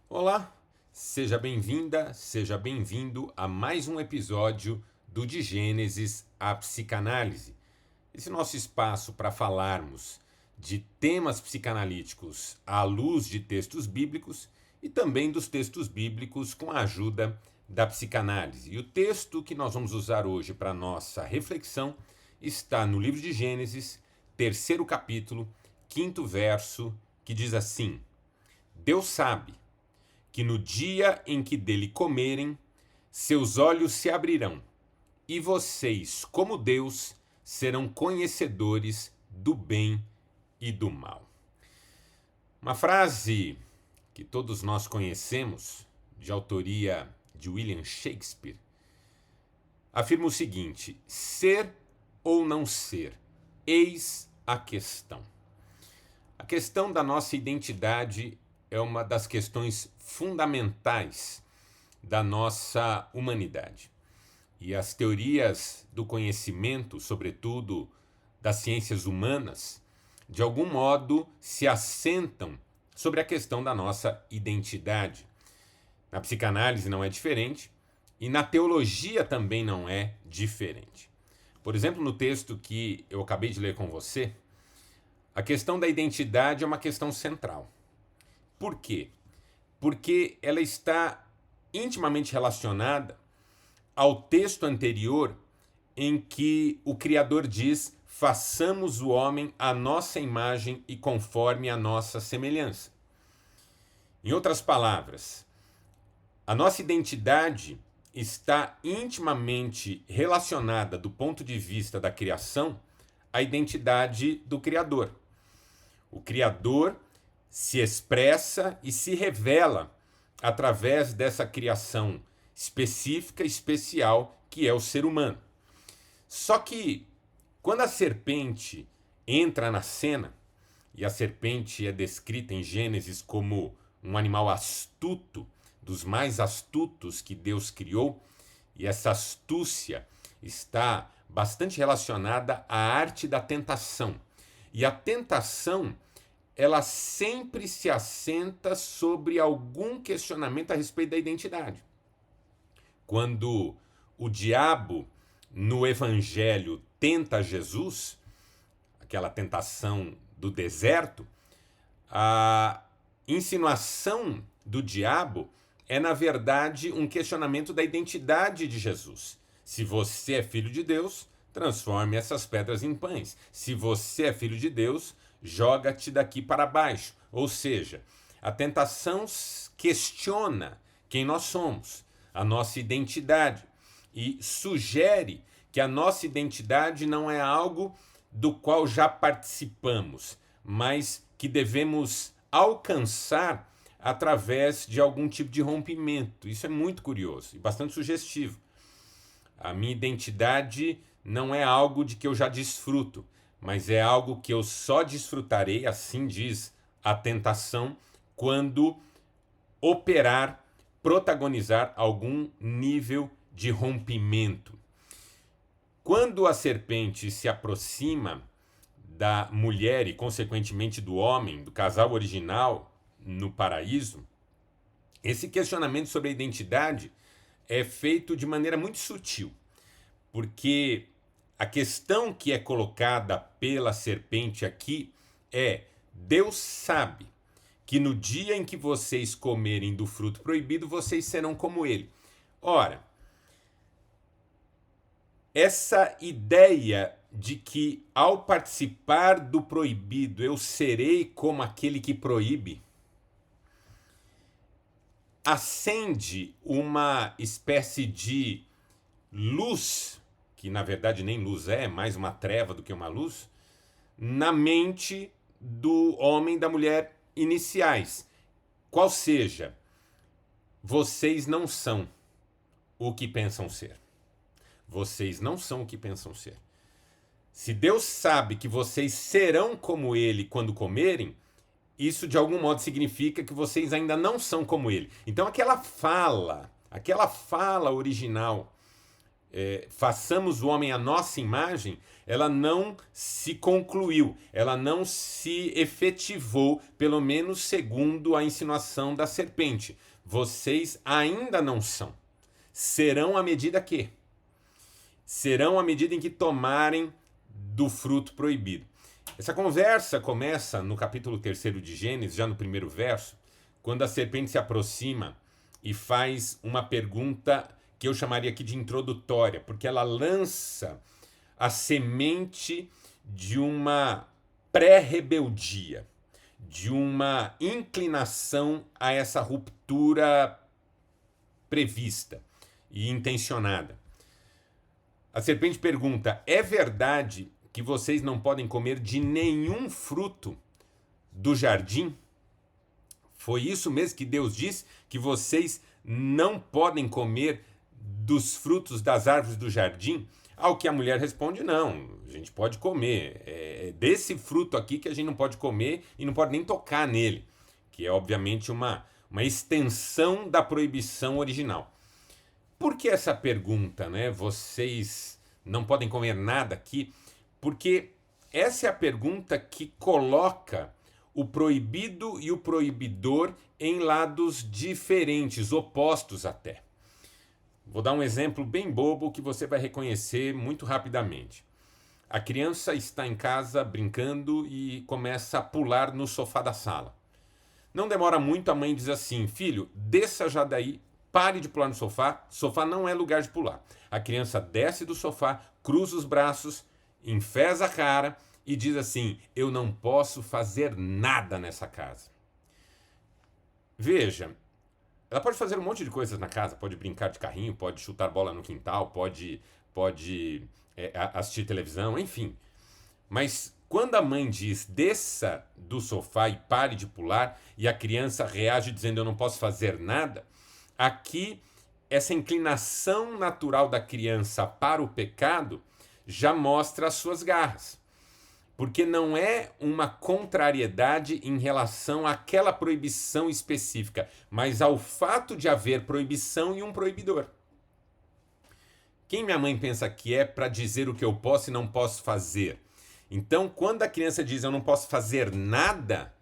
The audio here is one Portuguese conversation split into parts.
Olá, seja bem-vinda, seja bem-vindo a mais um episódio do De Gênesis à Psicanálise. Esse nosso espaço para falarmos de temas psicanalíticos à luz de textos bíblicos e também dos textos bíblicos com a ajuda da psicanálise. E o texto que nós vamos usar hoje para nossa reflexão está no livro de Gênesis, terceiro capítulo, quinto verso, que diz assim: Deus sabe que no dia em que dele comerem, seus olhos se abrirão, e vocês, como Deus, serão conhecedores do bem e do mal. Uma frase que todos nós conhecemos, de autoria de William Shakespeare, afirma o seguinte: ser ou não ser, eis a questão. A questão da nossa identidade é uma das questões fundamentais da nossa humanidade. E as teorias do conhecimento, sobretudo das ciências humanas, de algum modo se assentam sobre a questão da nossa identidade. Na psicanálise não é diferente e na teologia também não é diferente. Por exemplo, no texto que eu acabei de ler com você, a questão da identidade é uma questão central. Por quê? Porque ela está intimamente relacionada ao texto anterior em que o Criador diz: façamos o homem à nossa imagem e conforme a nossa semelhança. Em outras palavras, a nossa identidade está intimamente relacionada, do ponto de vista da criação, à identidade do Criador. O Criador se expressa e se revela através dessa criação específica, especial, que é o ser humano. Só que, quando a serpente entra na cena, e a serpente é descrita em Gênesis como um animal astuto, dos mais astutos que Deus criou, e essa astúcia está bastante relacionada à arte da tentação. E a tentação, ela sempre se assenta sobre algum questionamento a respeito da identidade. Quando o diabo, no evangelho, tenta Jesus, aquela tentação do deserto, a insinuação do diabo é, na verdade, um questionamento da identidade de Jesus. Se você é filho de Deus, transforme essas pedras em pães. Se você é filho de Deus, joga-te daqui para baixo. Ou seja, a tentação questiona quem nós somos, a nossa identidade, e sugere que a nossa identidade não é algo do qual já participamos, mas que devemos alcançar através de algum tipo de rompimento. Isso é muito curioso e bastante sugestivo. A minha identidade não é algo de que eu já desfruto, mas é algo que eu só desfrutarei, assim diz a tentação, quando operar, protagonizar algum nível de rompimento. Quando a serpente se aproxima da mulher e, consequentemente, do homem, do casal original no paraíso, esse questionamento sobre a identidade é feito de maneira muito sutil, porque a questão que é colocada pela serpente aqui é: Deus sabe que no dia em que vocês comerem do fruto proibido, vocês serão como ele. Ora, essa ideia de que ao participar do proibido eu serei como aquele que proíbe, acende uma espécie de luz, que na verdade nem luz é mais uma treva do que uma luz, na mente do homem e da mulher iniciais. Qual seja, vocês não são o que pensam ser. Vocês não são o que pensam ser. Se Deus sabe que vocês serão como ele quando comerem, isso de algum modo significa que vocês ainda não são como ele. Então aquela fala original façamos o homem à nossa imagem, ela não se concluiu, ela não se efetivou, pelo menos segundo a insinuação da serpente. Vocês ainda não são. Serão à medida que? Serão à medida em que tomarem do fruto proibido. Essa conversa começa no capítulo 3 de Gênesis, já no primeiro verso, quando a serpente se aproxima e faz uma pergunta que eu chamaria aqui de introdutória, porque ela lança a semente de uma pré-rebeldia, de uma inclinação a essa ruptura prevista e intencionada. A serpente pergunta: é verdade que vocês não podem comer de nenhum fruto do jardim? Foi isso mesmo que Deus disse? Que vocês não podem comer dos frutos das árvores do jardim? Ao que a mulher responde: não, a gente pode comer. É desse fruto aqui que a gente não pode comer e não pode nem tocar nele, que é obviamente uma extensão da proibição original. Por que essa pergunta, né? Vocês não podem comer nada aqui? Porque essa é a pergunta que coloca o proibido e o proibidor em lados diferentes, opostos até. Vou dar um exemplo bem bobo que você vai reconhecer muito rapidamente. A criança está em casa brincando e começa a pular no sofá da sala. Não demora muito, a mãe diz assim: filho, desça já daí, pare de pular no sofá, sofá não é lugar de pular. A criança desce do sofá, cruza os braços, enfesa a cara e diz assim: eu não posso fazer nada nessa casa. Veja, ela pode fazer um monte de coisas na casa, pode brincar de carrinho, pode chutar bola no quintal, pode assistir televisão, enfim. Mas quando a mãe diz desça do sofá e pare de pular, e a criança reage dizendo eu não posso fazer nada, aqui essa inclinação natural da criança para o pecado já mostra as suas garras. Porque não é uma contrariedade em relação àquela proibição específica, mas ao fato de haver proibição e um proibidor. Quem minha mãe pensa que é para dizer o que eu posso e não posso fazer? Então, quando a criança diz eu não posso fazer nada,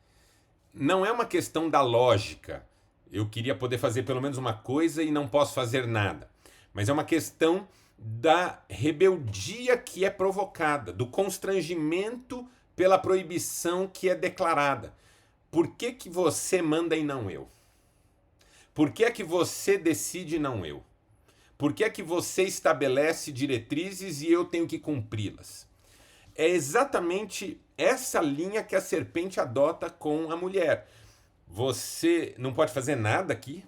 não é uma questão da lógica. Eu queria poder fazer pelo menos uma coisa e não posso fazer nada. Mas é uma questão da rebeldia que é provocada, do constrangimento pela proibição que é declarada. Por que que você manda e não eu? Por que é que você decide e não eu? Por que é que você estabelece diretrizes e eu tenho que cumpri-las? É exatamente essa linha que a serpente adota com a mulher. Você não pode fazer nada aqui?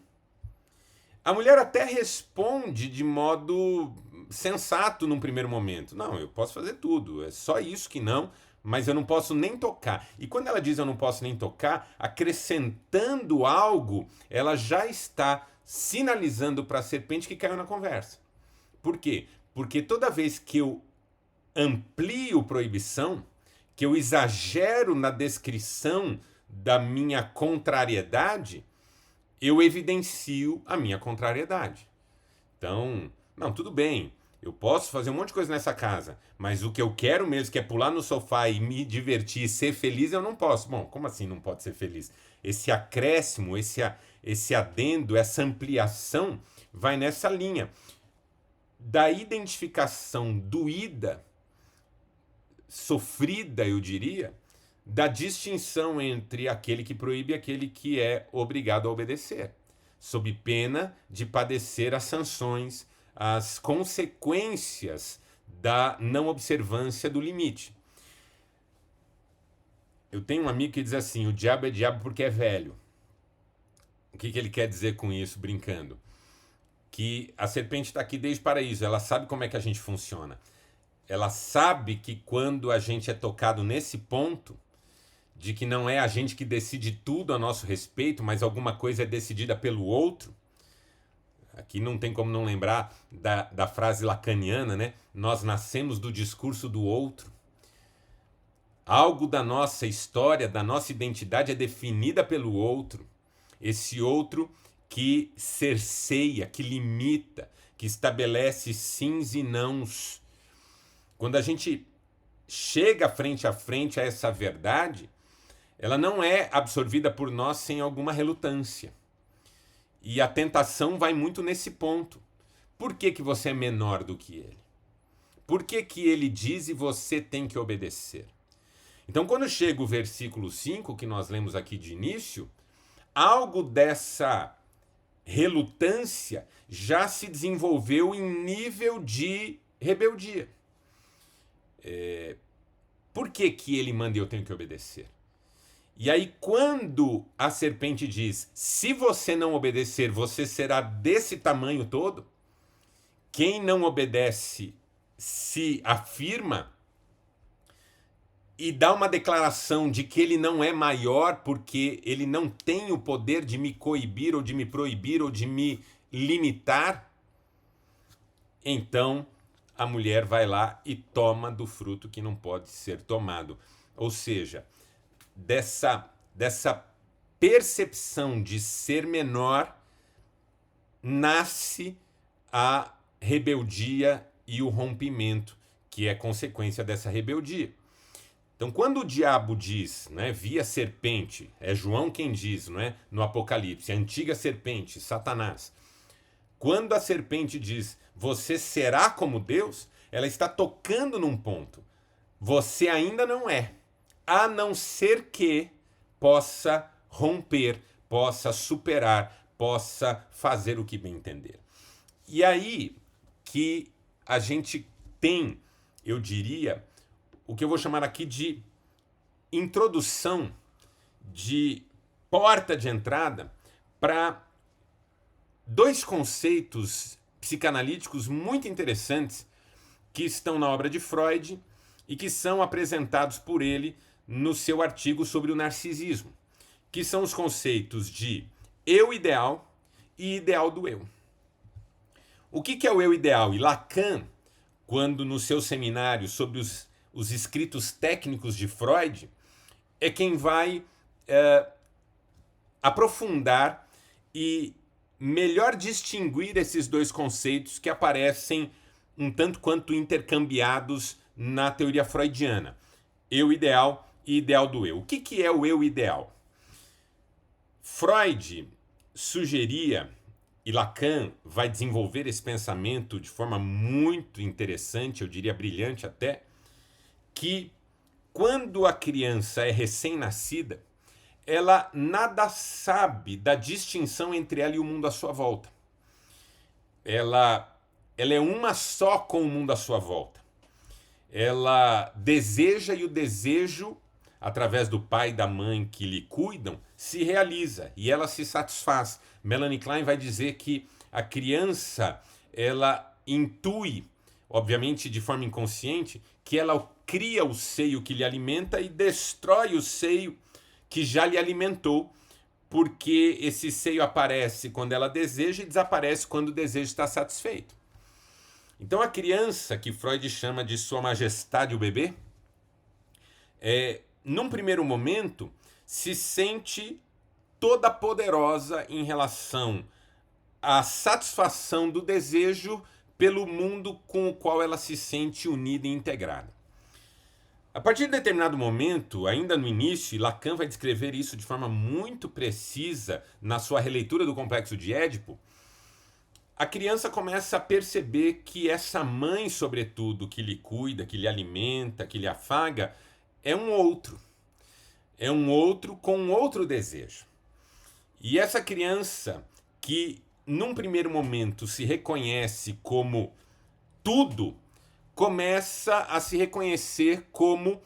A mulher até responde de modo sensato num primeiro momento. Não, eu posso fazer tudo, é só isso que não, mas eu não posso nem tocar. E quando ela diz eu não posso nem tocar, acrescentando algo, ela já está sinalizando para a serpente que caiu na conversa. Por quê? Porque toda vez que eu amplio proibição, que eu exagero na descrição da minha contrariedade, eu evidencio a minha contrariedade. Então, não, tudo bem, eu posso fazer um monte de coisa nessa casa, mas o que eu quero mesmo, que é pular no sofá e me divertir e ser feliz, eu não posso. Bom, como assim não pode ser feliz? Esse acréscimo, esse adendo, essa ampliação vai nessa linha da identificação doída, sofrida, eu diria, da distinção entre aquele que proíbe e aquele que é obrigado a obedecer, sob pena de padecer as sanções, as consequências da não observância do limite. Eu tenho um amigo que diz assim: o diabo é diabo porque é velho. O que ele quer dizer com isso, brincando? Que a serpente está aqui desde o paraíso, ela sabe como é que a gente funciona. Ela sabe que quando a gente é tocado nesse ponto, de que não é a gente que decide tudo a nosso respeito, mas alguma coisa é decidida pelo outro. Aqui não tem como não lembrar da frase lacaniana, né? Nós nascemos do discurso do outro. Algo da nossa história, da nossa identidade é definida pelo outro. Esse outro que cerceia, que limita, que estabelece sims e nãos. Quando a gente chega frente a frente a essa verdade, ela não é absorvida por nós sem alguma relutância. E a tentação vai muito nesse ponto. Por que que você é menor do que ele? Por que que ele diz e você tem que obedecer? Então, quando chega o versículo 5, que nós lemos aqui de início, algo dessa relutância já se desenvolveu em nível de rebeldia. Por que que ele manda e eu tenho que obedecer? E aí, quando a serpente diz, se você não obedecer, você será desse tamanho todo, quem não obedece se afirma e dá uma declaração de que ele não é maior porque ele não tem o poder de me coibir ou de me proibir ou de me limitar, então a mulher vai lá e toma do fruto que não pode ser tomado. Ou seja, dessa percepção de ser menor nasce a rebeldia e o rompimento, que é consequência dessa rebeldia. Então, quando o diabo diz, né, via serpente, é João quem diz, não é, no Apocalipse, a antiga serpente, Satanás. Quando a serpente diz, você será como Deus, ela está tocando num ponto. Você ainda não é, a não ser que possa romper, possa superar, possa fazer o que bem entender. E aí que a gente tem, eu diria, o que eu vou chamar aqui de introdução, de porta de entrada para dois conceitos psicanalíticos muito interessantes que estão na obra de Freud e que são apresentados por ele no seu artigo sobre o narcisismo, que são os conceitos de eu ideal e ideal do eu. O que é o eu ideal? E Lacan, quando no seu seminário sobre os escritos técnicos de Freud, é quem vai aprofundar e melhor distinguir esses dois conceitos que aparecem um tanto quanto intercambiados na teoria freudiana. Eu ideal e ideal do eu. O que é o eu ideal? Freud sugeria, e Lacan vai desenvolver esse pensamento de forma muito interessante, eu diria brilhante até, que quando a criança é recém-nascida, ela nada sabe da distinção entre ela e o mundo à sua volta. Ela é uma só com o mundo à sua volta. Ela deseja e o desejo, através do pai e da mãe que lhe cuidam, se realiza e ela se satisfaz. Melanie Klein vai dizer que a criança, ela intui, obviamente de forma inconsciente, que ela cria o seio que lhe alimenta e destrói o seio que já lhe alimentou, porque esse seio aparece quando ela deseja e desaparece quando o desejo está satisfeito. Então a criança, que Freud chama de Sua Majestade o bebê, num primeiro momento, se sente toda poderosa em relação à satisfação do desejo pelo mundo com o qual ela se sente unida e integrada. A partir de determinado momento, ainda no início, e Lacan vai descrever isso de forma muito precisa na sua releitura do Complexo de Édipo, a criança começa a perceber que essa mãe, sobretudo, que lhe cuida, que lhe alimenta, que lhe afaga, é um outro. É um outro com um outro desejo. E essa criança que, num primeiro momento, se reconhece como tudo, começa a se reconhecer como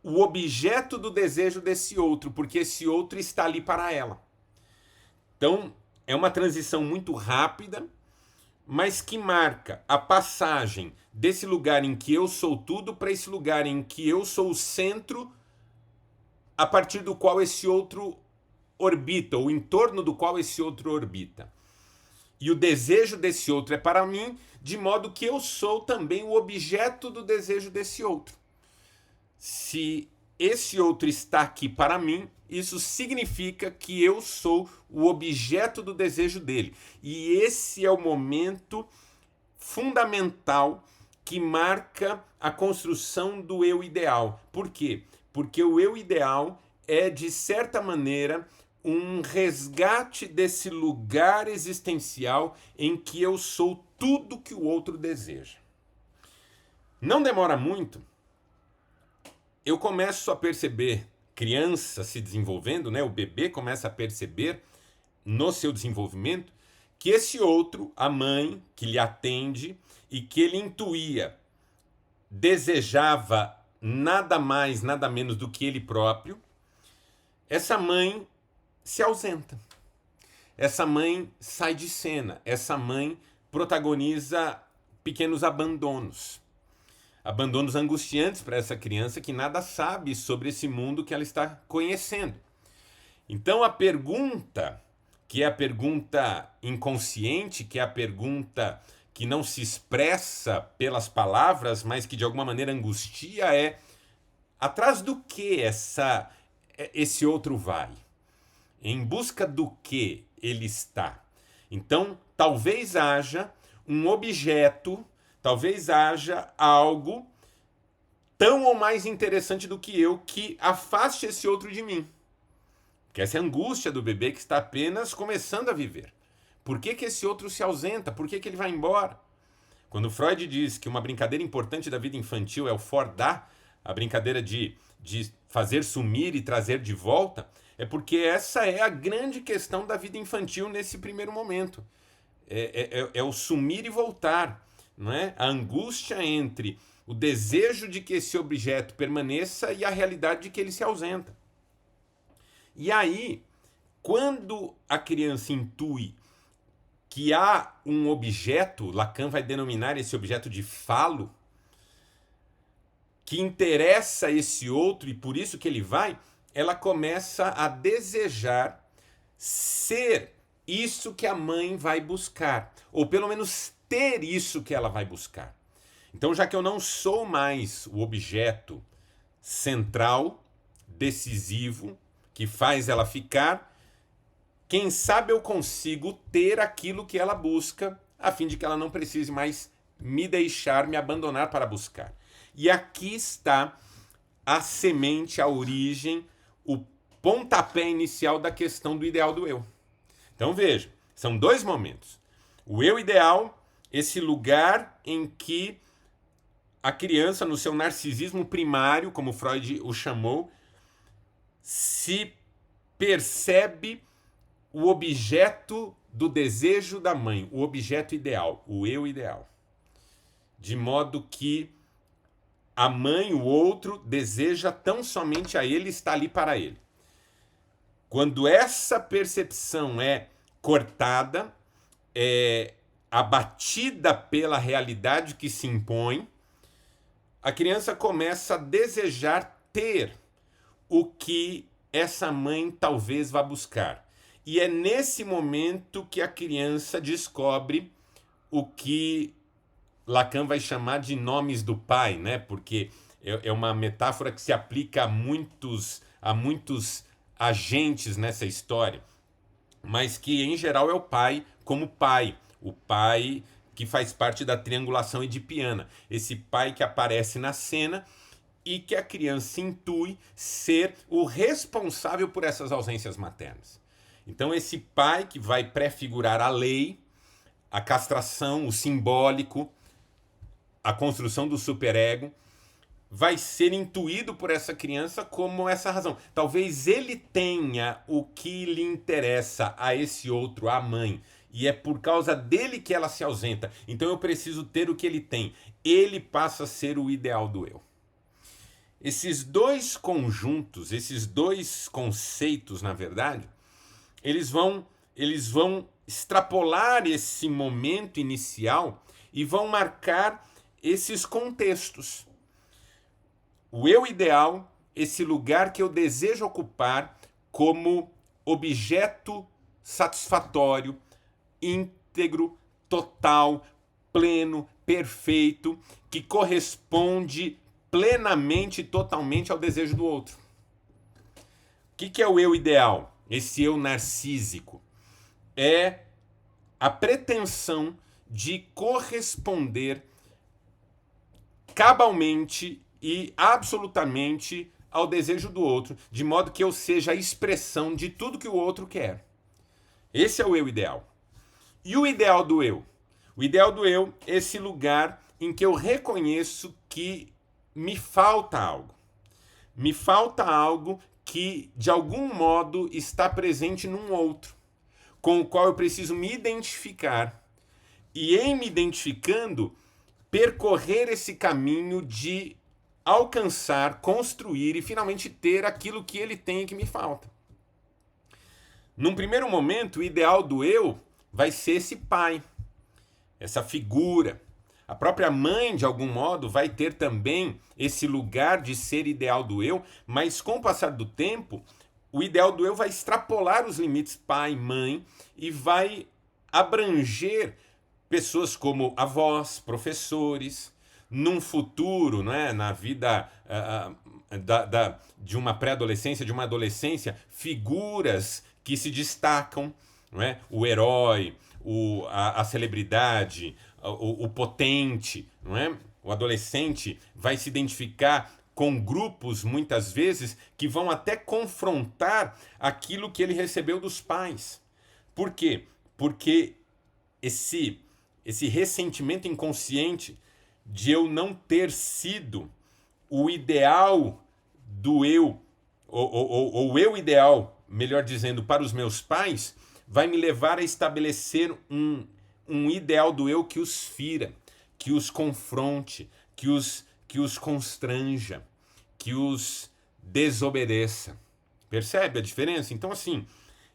o objeto do desejo desse outro, porque esse outro está ali para ela. Então, é uma transição muito rápida, mas que marca a passagem desse lugar em que eu sou tudo para esse lugar em que eu sou o centro, a partir do qual esse outro orbita, ou em torno do qual esse outro orbita. E o desejo desse outro é para mim, de modo que eu sou também o objeto do desejo desse outro. Se esse outro está aqui para mim, isso significa que eu sou o objeto do desejo dele. E esse é o momento fundamental que marca a construção do eu ideal. Por quê? Porque o eu ideal é, de certa maneira, um resgate desse lugar existencial em que eu sou tudo que o outro deseja. Não demora muito, eu começo a perceber, criança se desenvolvendo, né? O bebê começa a perceber no seu desenvolvimento que esse outro, a mãe que lhe atende e que ele intuía, desejava nada mais, nada menos do que ele próprio, essa mãe se ausenta. Essa mãe sai de cena. Essa mãe protagoniza pequenos abandonos. Abandonos angustiantes para essa criança que nada sabe sobre esse mundo que ela está conhecendo. Então a pergunta, que é a pergunta inconsciente, que é a pergunta que não se expressa pelas palavras, mas que de alguma maneira angustia, é: atrás do que esse outro vai? Em busca do que ele está? Então, talvez haja um objeto, talvez haja algo tão ou mais interessante do que eu que afaste esse outro de mim. Que essa é a angústia do bebê que está apenas começando a viver. Por que esse outro se ausenta? Por que ele vai embora? Quando Freud diz que uma brincadeira importante da vida infantil é o fordar, a brincadeira de fazer sumir e trazer de volta, é porque essa é a grande questão da vida infantil nesse primeiro momento. É o sumir e voltar, não é? A angústia entre o desejo de que esse objeto permaneça e a realidade de que ele se ausenta. E aí, quando a criança intui que há um objeto, Lacan vai denominar esse objeto de falo, que interessa esse outro e por isso que ele vai, ela começa a desejar ser isso que a mãe vai buscar, ou pelo menos ter isso que ela vai buscar. Então, já que eu não sou mais o objeto central, decisivo, que faz ela ficar, quem sabe eu consigo ter aquilo que ela busca, a fim de que ela não precise mais me deixar, me abandonar para buscar. E aqui está a semente, a origem, o pontapé inicial da questão do ideal do eu. Então veja, são dois momentos. O eu ideal, esse lugar em que a criança, no seu narcisismo primário, como Freud o chamou, se percebe o objeto do desejo da mãe, o objeto ideal, o eu ideal. De modo que a mãe, o outro, deseja tão somente a ele, está ali para ele. Quando essa percepção é cortada, é abatida pela realidade que se impõe, a criança começa a desejar ter o que essa mãe talvez vá buscar. E é nesse momento que a criança descobre o que Lacan vai chamar de nomes do pai, né? Porque é uma metáfora que se aplica a muitos agentes nessa história, mas que em geral é o pai como pai, o pai que faz parte da triangulação edipiana, esse pai que aparece na cena e que a criança intui ser o responsável por essas ausências maternas. Então esse pai que vai prefigurar a lei, a castração, o simbólico, a construção do superego, vai ser intuído por essa criança como essa razão. Talvez ele tenha o que lhe interessa a esse outro, a mãe, e é por causa dele que ela se ausenta. Então eu preciso ter o que ele tem. Ele passa a ser o ideal do eu. Esses dois conjuntos, esses dois conceitos, na verdade, eles vão extrapolar esse momento inicial e vão marcar esses contextos. O eu ideal, esse lugar que eu desejo ocupar como objeto satisfatório, íntegro, total, pleno, perfeito, que corresponde plenamente e totalmente ao desejo do outro. que é o eu ideal? Esse eu narcísico é a pretensão de corresponder cabalmente e absolutamente ao desejo do outro, de modo que eu seja a expressão de tudo que o outro quer. Esse é o eu ideal. E o ideal do eu? O ideal do eu é esse lugar em que eu reconheço que me falta algo. Me falta algo que, de algum modo, está presente num outro, com o qual eu preciso me identificar. E em me identificando, percorrer esse caminho de alcançar, construir e finalmente ter aquilo que ele tem e que me falta. Num primeiro momento, o ideal do eu vai ser esse pai, essa figura. A própria mãe, de algum modo, vai ter também esse lugar de ser ideal do eu, mas com o passar do tempo, o ideal do eu vai extrapolar os limites pai, mãe e vai abranger pessoas como avós, professores, num futuro, né, na vida de uma pré-adolescência, de uma adolescência, figuras que se destacam, não é? O herói, a celebridade, o potente, não é? O adolescente vai se identificar com grupos, muitas vezes, que vão até confrontar aquilo que ele recebeu dos pais. Por quê? Porque esse ressentimento inconsciente de eu não ter sido o ideal do eu, ou o eu ideal, melhor dizendo, para os meus pais, vai me levar a estabelecer um ideal do eu que os fira, que os confronte, que os constranja, que os desobedeça. Percebe a diferença? Então, assim,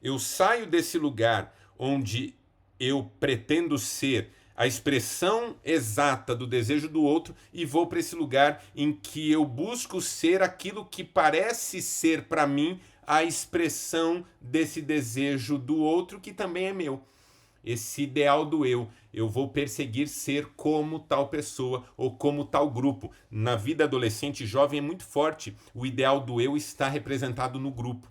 eu saio desse lugar onde eu pretendo ser a expressão exata do desejo do outro e vou para esse lugar em que eu busco ser aquilo que parece ser para mim a expressão desse desejo do outro que também é meu. Esse ideal do eu. Eu vou perseguir ser como tal pessoa ou como tal grupo. Na vida adolescente e jovem é muito forte. O ideal do eu está representado no grupo.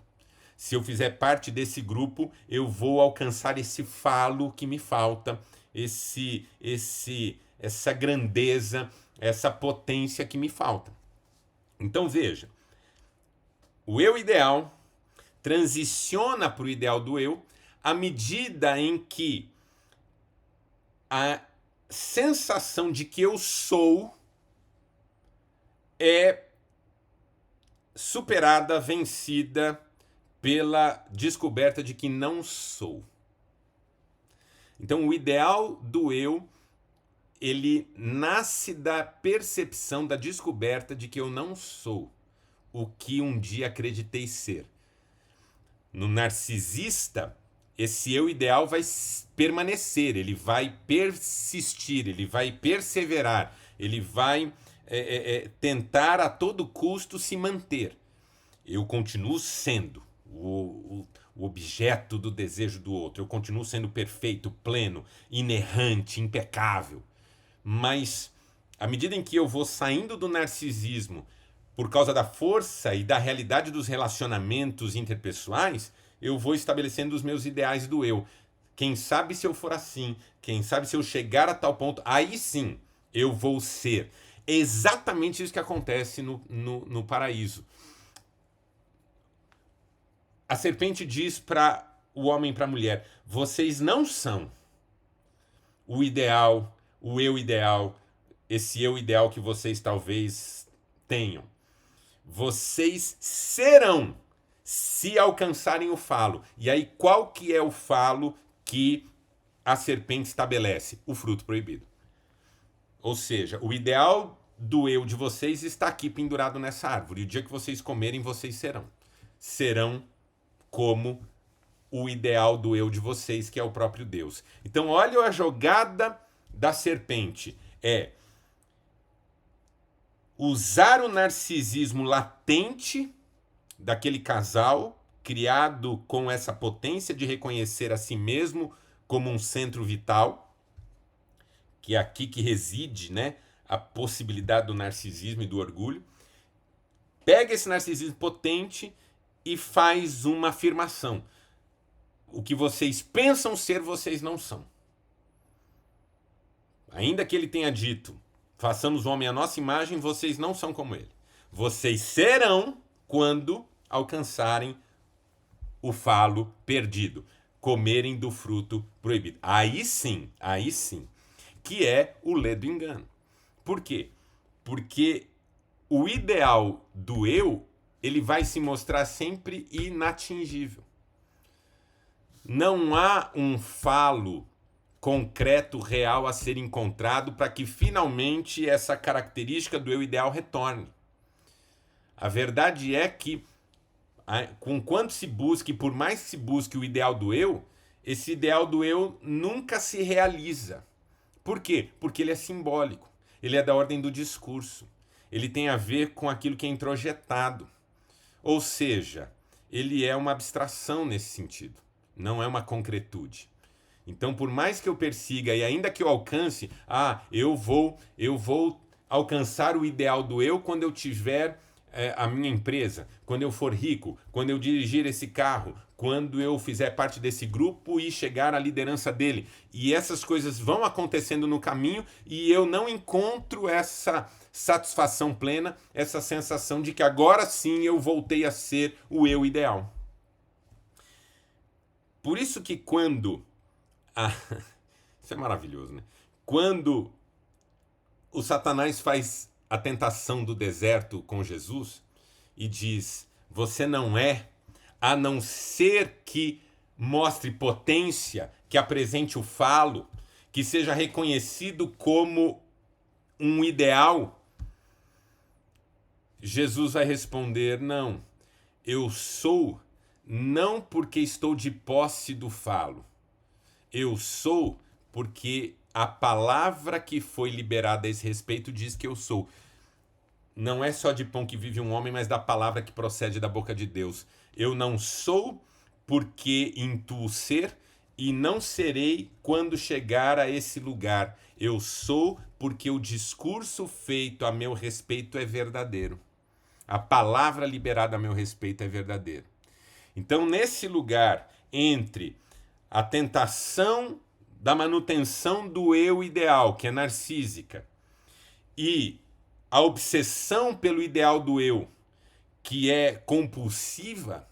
Se eu fizer parte desse grupo, eu vou alcançar esse falo que me falta, essa grandeza, essa potência que me falta. Então veja, o eu ideal transiciona para o ideal do eu à medida em que a sensação de que eu sou é superada, vencida pela descoberta de que não sou. Então, o ideal do eu, ele nasce da percepção, da descoberta de que eu não sou o que um dia acreditei ser. No narcisista, esse eu ideal vai permanecer, ele vai persistir, ele vai perseverar, ele vai tentar a todo custo se manter. Eu continuo sendo o objeto do desejo do outro, eu continuo sendo perfeito, pleno, inerrante, impecável. Mas, à medida em que eu vou saindo do narcisismo por causa da força e da realidade dos relacionamentos interpessoais, eu vou estabelecendo os meus ideais do eu. Quem sabe se eu for assim, quem sabe se eu chegar a tal ponto, aí sim eu vou ser. É exatamente isso que acontece no paraíso. A serpente diz para o homem e para a mulher: vocês não são o ideal, o eu ideal, esse eu ideal que vocês talvez tenham. Vocês serão, se alcançarem o falo. E aí, qual que é o falo que a serpente estabelece? O fruto proibido. Ou seja, o ideal do eu de vocês está aqui pendurado nessa árvore. E o dia que vocês comerem, vocês serão. Serão como o ideal do eu de vocês, que é o próprio Deus. Então, olha a jogada da serpente. É usar o narcisismo latente daquele casal, criado com essa potência de reconhecer a si mesmo como um centro vital, que é aqui que reside, né, a possibilidade do narcisismo e do orgulho. Pega esse narcisismo potente e faz uma afirmação. O que vocês pensam ser, vocês não são. Ainda que ele tenha dito, façamos o homem à nossa imagem, vocês não são como ele. Vocês serão quando alcançarem o falo perdido, comerem do fruto proibido. Aí sim, que é o lê do engano. Por quê? Porque o ideal do eu, ele vai se mostrar sempre inatingível. Não há um falo concreto, real a ser encontrado para que finalmente essa característica do eu ideal retorne. A verdade é que, com quanto se busque, por mais que se busque o ideal do eu, esse ideal do eu nunca se realiza. Por quê? Porque ele é simbólico, ele é da ordem do discurso, ele tem a ver com aquilo que é introjetado. Ou seja, ele é uma abstração nesse sentido, não é uma concretude. Então, por mais que eu persiga e ainda que eu alcance, eu vou alcançar o ideal do eu quando eu tiver a minha empresa, quando eu for rico, quando eu dirigir esse carro, quando eu fizer parte desse grupo e chegar à liderança dele. E essas coisas vão acontecendo no caminho e eu não encontro essa satisfação plena, essa sensação de que agora sim eu voltei a ser o eu ideal. Por isso que quando... isso é maravilhoso, né? Quando o Satanás faz a tentação do deserto com Jesus e diz, você não é, a não ser que mostre potência, que apresente o falo, que seja reconhecido como um ideal, Jesus vai responder, não, eu sou não porque estou de posse do falo, eu sou porque a palavra que foi liberada a esse respeito diz que eu sou. Não é só de pão que vive um homem, mas da palavra que procede da boca de Deus. Eu não sou porque intuo ser e não serei quando chegar a esse lugar. Eu sou porque o discurso feito a meu respeito é verdadeiro. A palavra liberada a meu respeito é verdadeira. Então, nesse lugar entre a tentação da manutenção do eu ideal, que é narcísica, e a obsessão pelo ideal do eu, que é compulsiva,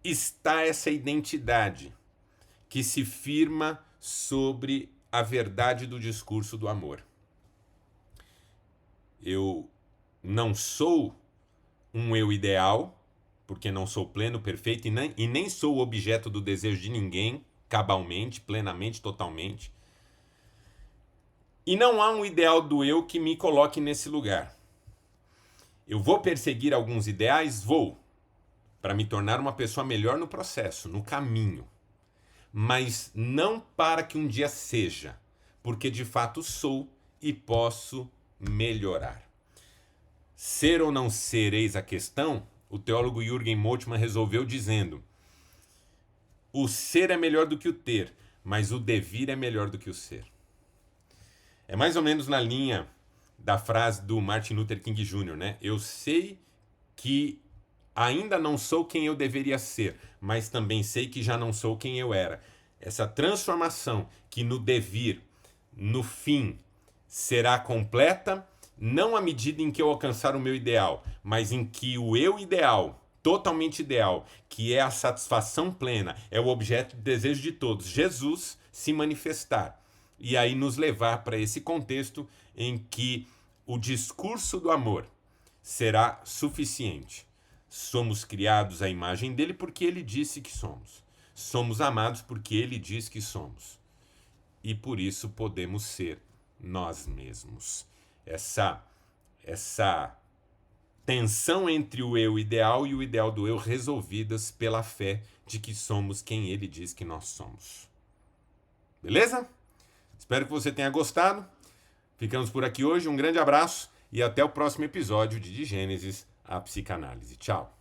está essa identidade que se firma sobre a verdade do discurso do amor. Eu não sou um eu ideal, porque não sou pleno, perfeito, e nem sou o objeto do desejo de ninguém, cabalmente, plenamente, totalmente. E não há um ideal do eu que me coloque nesse lugar. Eu vou perseguir alguns ideais? Vou, para me tornar uma pessoa melhor no processo, no caminho. Mas não para que um dia seja, porque de fato sou e posso melhorar. Ser ou não ser, eis a questão, o teólogo Jürgen Moltmann resolveu dizendo: o ser é melhor do que o ter, mas o devir é melhor do que o ser. É mais ou menos na linha da frase do Martin Luther King Jr., né? Eu sei que ainda não sou quem eu deveria ser, mas também sei que já não sou quem eu era. Essa transformação que no devir, no fim, será completa, não à medida em que eu alcançar o meu ideal, mas em que o eu ideal, totalmente ideal, que é a satisfação plena, é o objeto de desejo de todos, Jesus, se manifestar. E aí nos levar para esse contexto em que o discurso do amor será suficiente. Somos criados à imagem dele porque ele disse que somos. Somos amados porque ele diz que somos. E por isso podemos ser nós mesmos. Essa tensão entre o eu ideal e o ideal do eu resolvidas pela fé de que somos quem ele diz que nós somos. Beleza? Espero que você tenha gostado. Ficamos por aqui hoje. Um grande abraço e até o próximo episódio de Gênesis, a Psicanálise. Tchau.